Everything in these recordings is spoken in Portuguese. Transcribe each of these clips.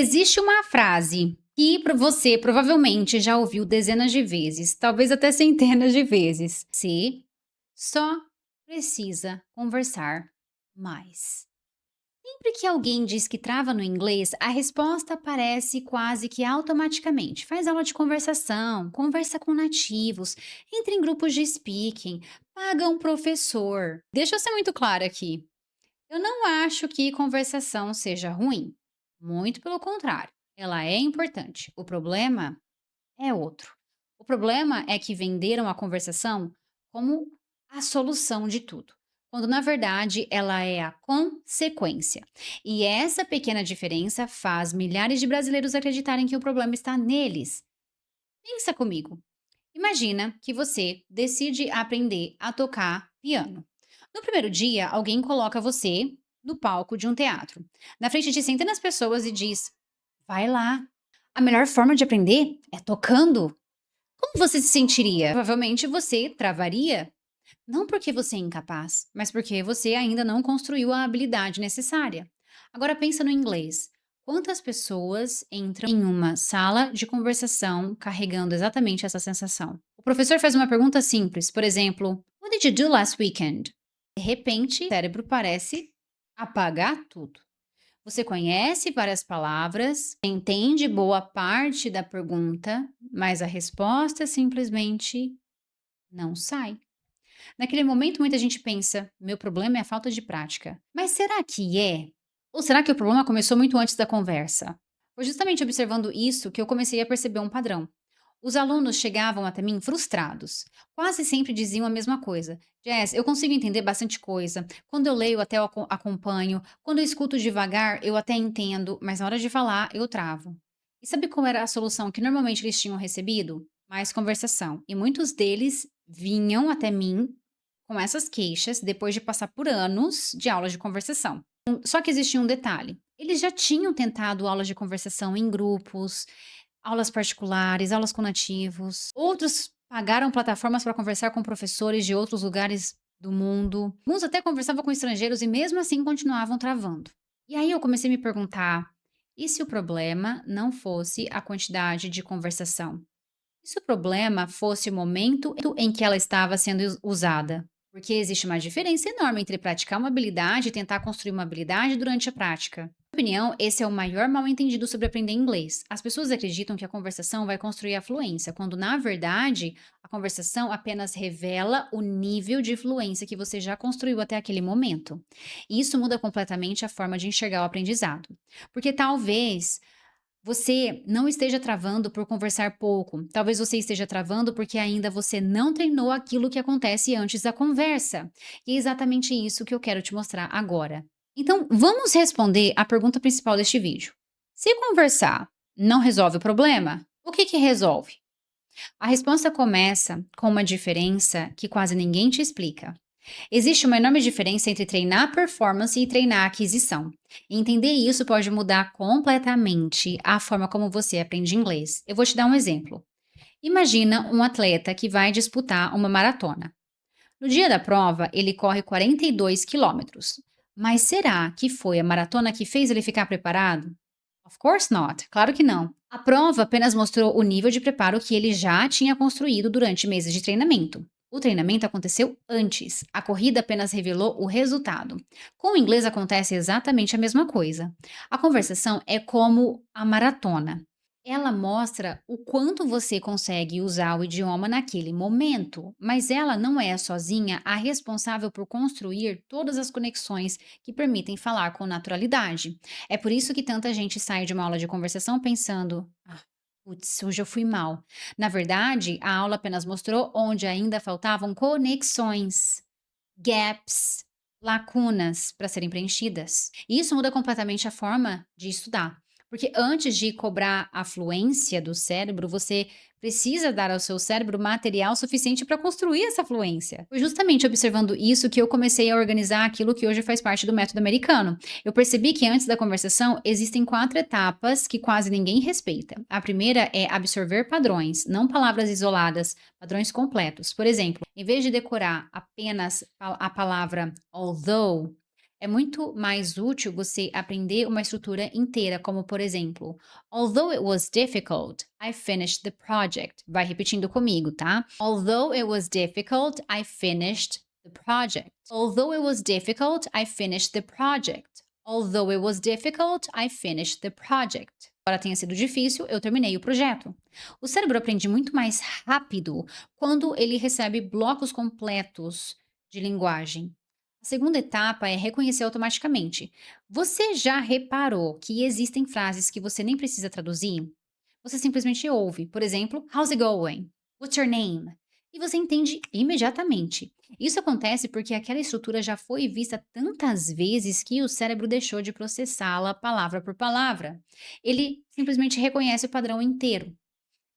Existe uma frase que você provavelmente já ouviu dezenas de vezes, talvez até centenas de vezes. Você só precisa conversar mais. Sempre que alguém diz que trava no inglês, a resposta aparece quase que automaticamente. Faz aula de conversação, conversa com nativos, entra em grupos de speaking, paga um professor. Deixa eu ser muito clara aqui. Eu não acho que conversação seja ruim. Muito pelo contrário, ela é importante. O problema é outro. O problema é que venderam a conversação como a solução de tudo, quando na verdade ela é a consequência. E essa pequena diferença faz milhares de brasileiros acreditarem que o problema está neles. Pensa comigo. Imagina que você decide aprender a tocar piano. No primeiro dia, alguém coloca você no palco de um teatro, na frente de centenas de pessoas e diz: vai lá. A melhor forma de aprender é tocando. Como você se sentiria? Provavelmente você travaria. Não porque você é incapaz, mas porque você ainda não construiu a habilidade necessária. Agora pensa no inglês. Quantas pessoas entram em uma sala de conversação carregando exatamente essa sensação? O professor faz uma pergunta simples, por exemplo, What did you do last weekend? De repente, o cérebro parece apagar tudo. Você conhece várias palavras, entende boa parte da pergunta, mas a resposta simplesmente não sai. Naquele momento, muita gente pensa: meu problema é a falta de prática. Mas será que é? Ou será que o problema começou muito antes da conversa? Foi justamente observando isso que eu comecei a perceber um padrão. Os alunos chegavam até mim frustrados. Quase sempre diziam a mesma coisa. Jess, eu consigo entender bastante coisa. Quando eu leio, até eu acompanho. Quando eu escuto devagar, eu até entendo. Mas na hora de falar, eu travo. E sabe qual era a solução que normalmente eles tinham recebido? Mais conversação. E muitos deles vinham até mim com essas queixas depois de passar por anos de aulas de conversação. Só que existia um detalhe: eles já tinham tentado aulas de conversação em grupos, aulas particulares, aulas com nativos. Outros pagaram plataformas para conversar com professores de outros lugares do mundo. Alguns até conversavam com estrangeiros e mesmo assim continuavam travando. E aí eu comecei a me perguntar: e se o problema não fosse a quantidade de conversação? E se o problema fosse o momento em que ela estava sendo usada? Porque existe uma diferença enorme entre praticar uma habilidade e tentar construir uma habilidade durante a prática. Na minha opinião, esse é o maior mal-entendido sobre aprender inglês. As pessoas acreditam que a conversação vai construir a fluência, quando na verdade a conversação apenas revela o nível de fluência que você já construiu até aquele momento. E isso muda completamente a forma de enxergar o aprendizado. Porque talvez você não esteja travando por conversar pouco. Talvez você esteja travando porque ainda você não treinou aquilo que acontece antes da conversa. E é exatamente isso que eu quero te mostrar agora. Então, vamos responder a pergunta principal deste vídeo. Se conversar não resolve o problema, o que resolve? A resposta começa com uma diferença que quase ninguém te explica. Existe uma enorme diferença entre treinar performance e treinar aquisição. E entender isso pode mudar completamente a forma como você aprende inglês. Eu vou te dar um exemplo. Imagina um atleta que vai disputar uma maratona. No dia da prova, ele corre 42 quilômetros. Mas será que foi a maratona que fez ele ficar preparado? Of course not. Claro que não. A prova apenas mostrou o nível de preparo que ele já tinha construído durante meses de treinamento. O treinamento aconteceu antes, a corrida apenas revelou o resultado. Com o inglês acontece exatamente a mesma coisa. A conversação é como a maratona. Ela mostra o quanto você consegue usar o idioma naquele momento, mas ela não é sozinha a responsável por construir todas as conexões que permitem falar com naturalidade. É por isso que tanta gente sai de uma aula de conversação pensando: "Ah, putz, hoje eu fui mal". Na verdade, a aula apenas mostrou onde ainda faltavam conexões, gaps, lacunas para serem preenchidas. E isso muda completamente a forma de estudar. Porque antes de cobrar a fluência do cérebro, você precisa dar ao seu cérebro material suficiente para construir essa fluência. Foi justamente observando isso que eu comecei a organizar aquilo que hoje faz parte do método americano. Eu percebi que antes da conversação existem 4 etapas que quase ninguém respeita. A primeira é absorver padrões, não palavras isoladas, padrões completos. Por exemplo, em vez de decorar apenas a palavra although, É muito mais útil você aprender uma estrutura inteira, como por exemplo, although it was difficult, I finished the project. Vai repetindo comigo, tá? Although it was difficult, I finished the project. Although it was difficult, I finished the project. Although it was difficult, I finished the project. Embora tenha sido difícil, eu terminei o projeto. O cérebro aprende muito mais rápido quando ele recebe blocos completos de linguagem. A segunda etapa é reconhecer automaticamente. Você já reparou que existem frases que você nem precisa traduzir? Você simplesmente ouve. Por exemplo, how's it going? What's your name? E você entende imediatamente. Isso acontece porque aquela estrutura já foi vista tantas vezes que o cérebro deixou de processá-la palavra por palavra. Ele simplesmente reconhece o padrão inteiro.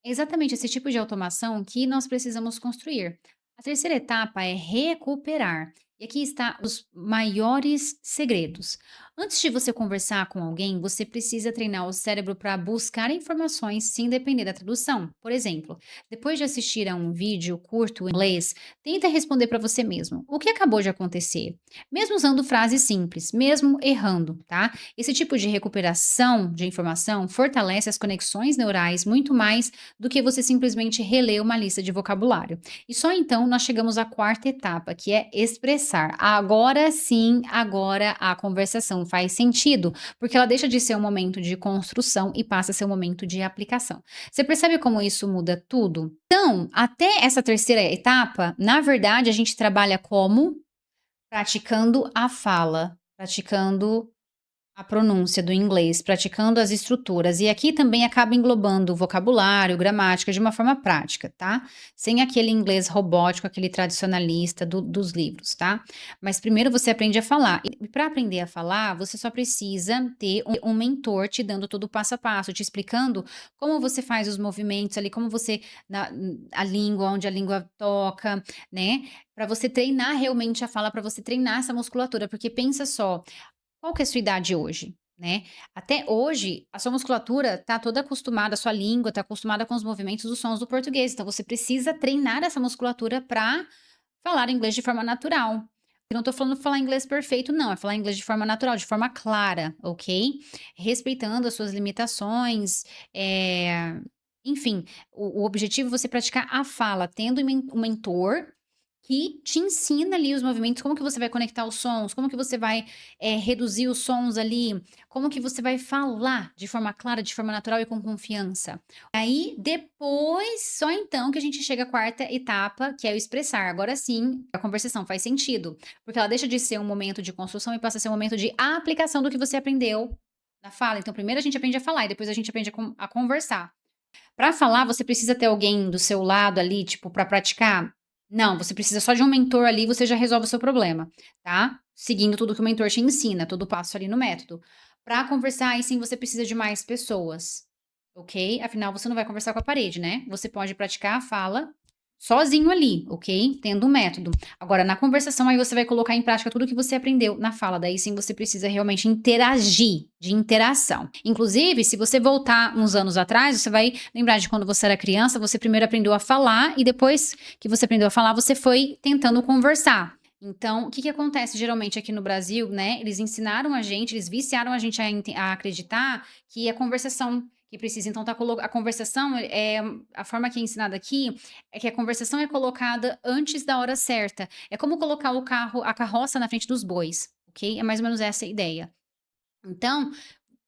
É exatamente esse tipo de automação que nós precisamos construir. A terceira etapa é recuperar. E aqui está os maiores segredos. Antes de você conversar com alguém, você precisa treinar o cérebro para buscar informações sem depender da tradução. Por exemplo, depois de assistir a um vídeo curto em inglês, tenta responder para você mesmo: o que acabou de acontecer? Mesmo usando frases simples, mesmo errando, tá? Esse tipo de recuperação de informação fortalece as conexões neurais muito mais do que você simplesmente reler uma lista de vocabulário. E só então nós chegamos à quarta etapa, que é expressar. Agora sim, agora a conversação faz sentido, porque ela deixa de ser um momento de construção e passa a ser um momento de aplicação. Você percebe como isso muda tudo? Então, até essa terceira etapa, na verdade, a gente trabalha como praticando a fala, praticando a pronúncia do inglês, praticando as estruturas. E aqui também acaba englobando vocabulário, gramática de uma forma prática, tá? Sem aquele inglês robótico, aquele tradicionalista dos livros, tá? Mas primeiro você aprende a falar. E para aprender a falar, você só precisa ter um mentor te dando todo o passo a passo, te explicando como você faz os movimentos ali, como você, a língua, onde a língua toca, né? Para você treinar realmente a fala, para você treinar essa musculatura, porque pensa só, qual que é a sua idade hoje, né? Até hoje, a sua musculatura tá toda acostumada, a sua língua tá acostumada com os movimentos dos sons do português, então você precisa treinar essa musculatura para falar inglês de forma natural. Eu não tô falando falar inglês perfeito não, é falar inglês de forma natural, de forma clara, ok? Respeitando as suas limitações, enfim, o objetivo é você praticar a fala, tendo um mentor que te ensina ali os movimentos, como que você vai conectar os sons, como que você vai, reduzir os sons ali, como que você vai falar de forma clara, de forma natural e com confiança. Aí, depois, só então que a gente chega à quarta etapa, que é o expressar. Agora sim, a conversação faz sentido, porque ela deixa de ser um momento de construção e passa a ser um momento de aplicação do que você aprendeu na fala. Então, primeiro a gente aprende a falar e depois a gente aprende a conversar. Para falar, você precisa ter alguém do seu lado ali, tipo, para praticar? Não, você precisa só de um mentor ali, você já resolve o seu problema, tá? Seguindo tudo que o mentor te ensina, todo passo ali no método. Para conversar, aí sim você precisa de mais pessoas, ok? Afinal, você não vai conversar com a parede, né? Você pode praticar a fala sozinho ali, ok? Tendo um método. Agora, na conversação, aí você vai colocar em prática tudo que você aprendeu na fala. Daí sim você precisa realmente interagir, de interação. Inclusive, se você voltar uns anos atrás, você vai lembrar de quando você era criança, você primeiro aprendeu a falar e depois que você aprendeu a falar, você foi tentando conversar. Então, o que que acontece geralmente aqui no Brasil, né? Eles ensinaram a gente, eles viciaram a gente a acreditar que a conversação que precisa. Então, a conversação é a forma que é ensinada aqui é que a conversação é colocada antes da hora certa. É como colocar o carro, a carroça na frente dos bois, ok? É mais ou menos essa a ideia. Então,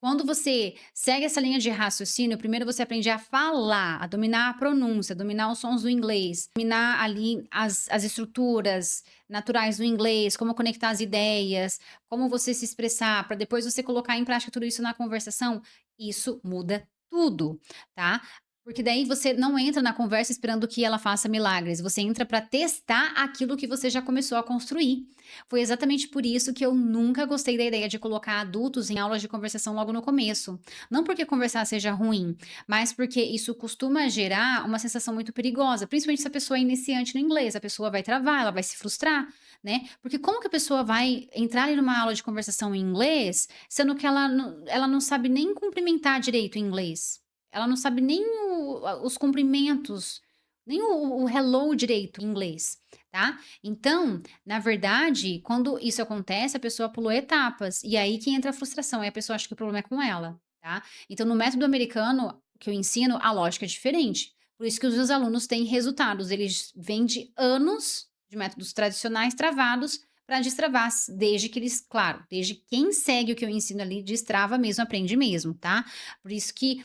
quando você segue essa linha de raciocínio, primeiro você aprende a falar, a dominar a pronúncia, dominar os sons do inglês, dominar ali as estruturas naturais do inglês, como conectar as ideias, como você se expressar, para depois você colocar em prática tudo isso na conversação. Isso muda tudo, tá? Porque daí você não entra na conversa esperando que ela faça milagres, você entra para testar aquilo que você já começou a construir. Foi exatamente por isso que eu nunca gostei da ideia de colocar adultos em aulas de conversação logo no começo. Não porque conversar seja ruim, mas porque isso costuma gerar uma sensação muito perigosa, principalmente se a pessoa é iniciante no inglês. A pessoa vai travar, ela vai se frustrar, né? Porque como que a pessoa vai entrar ali numa aula de conversação em inglês, sendo que ela não sabe nem cumprimentar direito em inglês? Ela não sabe nem os cumprimentos, nem o hello direito em inglês, tá. Então, na verdade, quando isso acontece, a pessoa pulou etapas, e aí que entra a frustração, aí a pessoa acha que o problema é com ela, tá. Então no método americano que eu ensino, a lógica é diferente, por isso que os meus alunos têm resultados, eles vêm de anos de métodos tradicionais travados para destravar, desde que eles claro, desde quem segue o que eu ensino ali destrava mesmo, aprende mesmo, tá. Por isso que,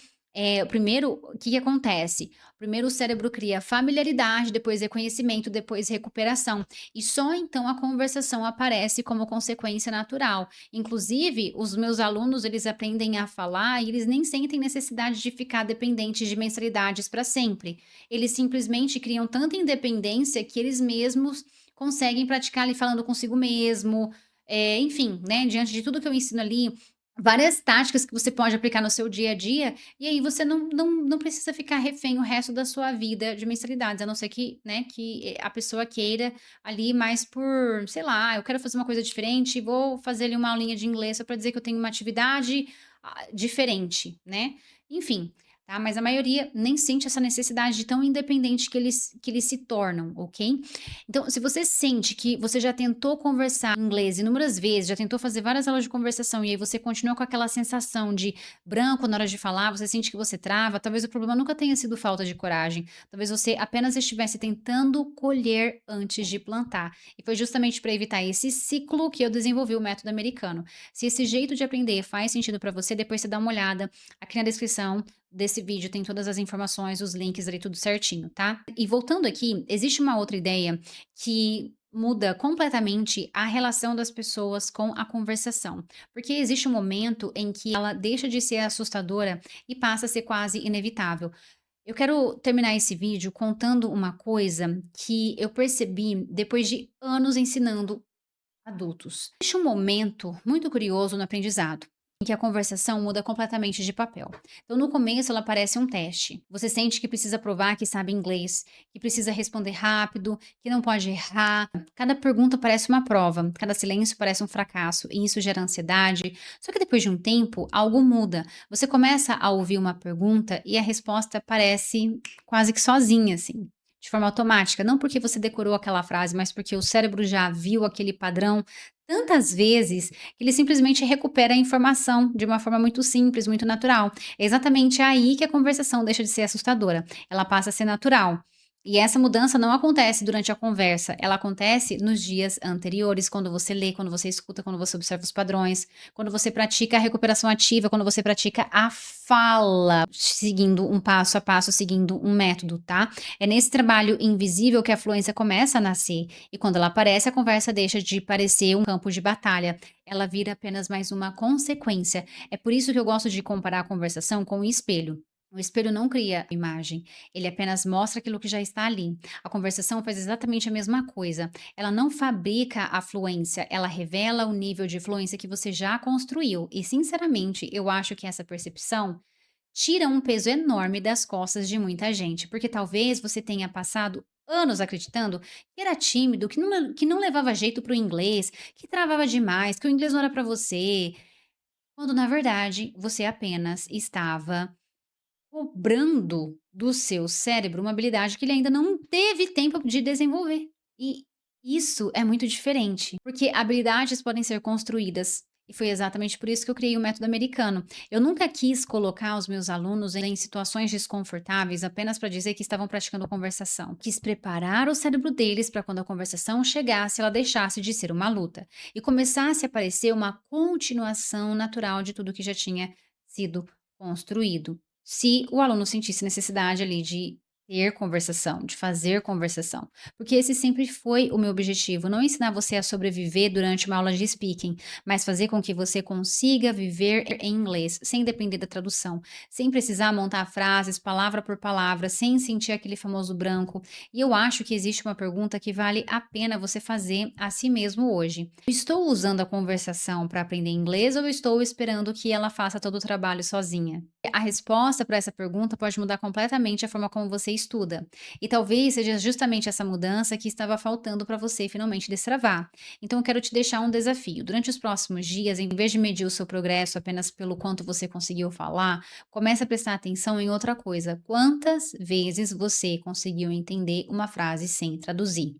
primeiro, o que que acontece? Primeiro o cérebro cria familiaridade, depois reconhecimento, depois recuperação, e só então a conversação aparece como consequência natural. Inclusive, os meus alunos, eles aprendem a falar e eles nem sentem necessidade de ficar dependentes de mensalidades para sempre. Eles simplesmente criam tanta independência que eles mesmos conseguem praticar ali falando consigo mesmo, enfim, né, diante de tudo que eu ensino ali, várias táticas que você pode aplicar no seu dia a dia, e aí você não precisa ficar refém o resto da sua vida de mensalidades, a não ser que, né, que a pessoa queira ali mais por, sei lá, eu quero fazer uma coisa diferente, vou fazer ali uma aulinha de inglês só para dizer que eu tenho uma atividade, diferente, né. Enfim, tá, mas a maioria nem sente essa necessidade de tão independente que eles se tornam, ok? Então, se você sente que você já tentou conversar em inglês inúmeras vezes, já tentou fazer várias aulas de conversação e aí você continua com aquela sensação de branco na hora de falar, você sente que você trava, talvez o problema nunca tenha sido falta de coragem, talvez você apenas estivesse tentando colher antes de plantar. E foi justamente para evitar esse ciclo que eu desenvolvi o método americano. Se esse jeito de aprender faz sentido para você, depois você dá uma olhada aqui na descrição desse vídeo, tem todas as informações, os links ali, tudo certinho, tá? E voltando aqui, existe uma outra ideia que muda completamente a relação das pessoas com a conversação, porque existe um momento em que ela deixa de ser assustadora e passa a ser quase inevitável. Eu quero terminar esse vídeo contando uma coisa que eu percebi depois de anos ensinando adultos. Existe um momento muito curioso no aprendizado, em que a conversação muda completamente de papel. Então, no começo, ela parece um teste. Você sente que precisa provar que sabe inglês, que precisa responder rápido, que não pode errar. Cada pergunta parece uma prova, cada silêncio parece um fracasso, e isso gera ansiedade. Só que depois de um tempo, algo muda. Você começa a ouvir uma pergunta e a resposta parece quase que sozinha, assim, de forma automática, não porque você decorou aquela frase, mas porque o cérebro já viu aquele padrão tantas vezes que ele simplesmente recupera a informação de uma forma muito simples, muito natural. É exatamente aí que a conversação deixa de ser assustadora, ela passa a ser natural. E essa mudança não acontece durante a conversa, ela acontece nos dias anteriores, quando você lê, quando você escuta, quando você observa os padrões, quando você pratica a recuperação ativa, quando você pratica a fala, seguindo um passo a passo, seguindo um método, tá? É nesse trabalho invisível que a fluência começa a nascer, e quando ela aparece, a conversa deixa de parecer um campo de batalha, ela vira apenas mais uma consequência. É por isso que eu gosto de comparar a conversação com o espelho. O espelho não cria imagem, ele apenas mostra aquilo que já está ali. A conversação faz exatamente a mesma coisa. Ela não fabrica a fluência, ela revela o nível de fluência que você já construiu. E, sinceramente, eu acho que essa percepção tira um peso enorme das costas de muita gente, porque talvez você tenha passado anos acreditando que era tímido, que não levava jeito para o inglês, que travava demais, que o inglês não era para você, quando na verdade você apenas estava cobrando do seu cérebro uma habilidade que ele ainda não teve tempo de desenvolver. E isso é muito diferente, porque habilidades podem ser construídas. E foi exatamente por isso que eu criei o método americano. Eu nunca quis colocar os meus alunos em situações desconfortáveis apenas para dizer que estavam praticando conversação. Quis preparar o cérebro deles para quando a conversação chegasse, ela deixasse de ser uma luta e começasse a parecer uma continuação natural de tudo que já tinha sido construído. Se o aluno sentisse necessidade ali de ter conversação, de fazer conversação, porque esse sempre foi o meu objetivo, não ensinar você a sobreviver durante uma aula de speaking, mas fazer com que você consiga viver em inglês, sem depender da tradução, sem precisar montar frases palavra por palavra, sem sentir aquele famoso branco. E eu acho que existe uma pergunta que vale a pena você fazer a si mesmo hoje. Estou usando a conversação para aprender inglês ou estou esperando que ela faça todo o trabalho sozinha? A resposta para essa pergunta pode mudar completamente a forma como você estuda. E talvez seja justamente essa mudança que estava faltando para você finalmente destravar. Então, eu quero te deixar um desafio. Durante os próximos dias, em vez de medir o seu progresso apenas pelo quanto você conseguiu falar, comece a prestar atenção em outra coisa. Quantas vezes você conseguiu entender uma frase sem traduzir?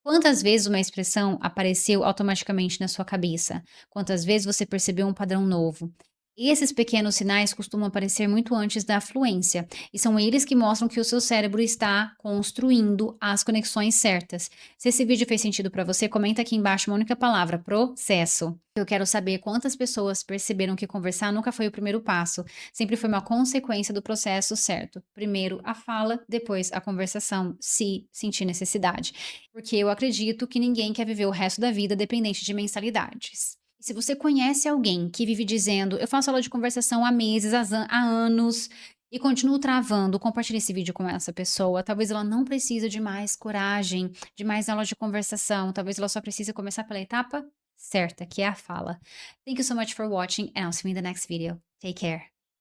Quantas vezes uma expressão apareceu automaticamente na sua cabeça? Quantas vezes você percebeu um padrão novo? Esses pequenos sinais costumam aparecer muito antes da fluência, e são eles que mostram que o seu cérebro está construindo as conexões certas. Se esse vídeo fez sentido para você, comenta aqui embaixo uma única palavra: processo. Eu quero saber quantas pessoas perceberam que conversar nunca foi o primeiro passo, sempre foi uma consequência do processo certo. Primeiro a fala, depois a conversação, se sentir necessidade. Porque eu acredito que ninguém quer viver o resto da vida dependente de mensalidades. E se você conhece alguém que vive dizendo: "Eu faço aula de conversação há meses, há anos", e continuo travando, compartilhe esse vídeo com essa pessoa. Talvez ela não precise de mais coragem, de mais aula de conversação, talvez ela só precise começar pela etapa certa, que é a fala. Thank you so much for watching and I'll see you in the next video. Take care.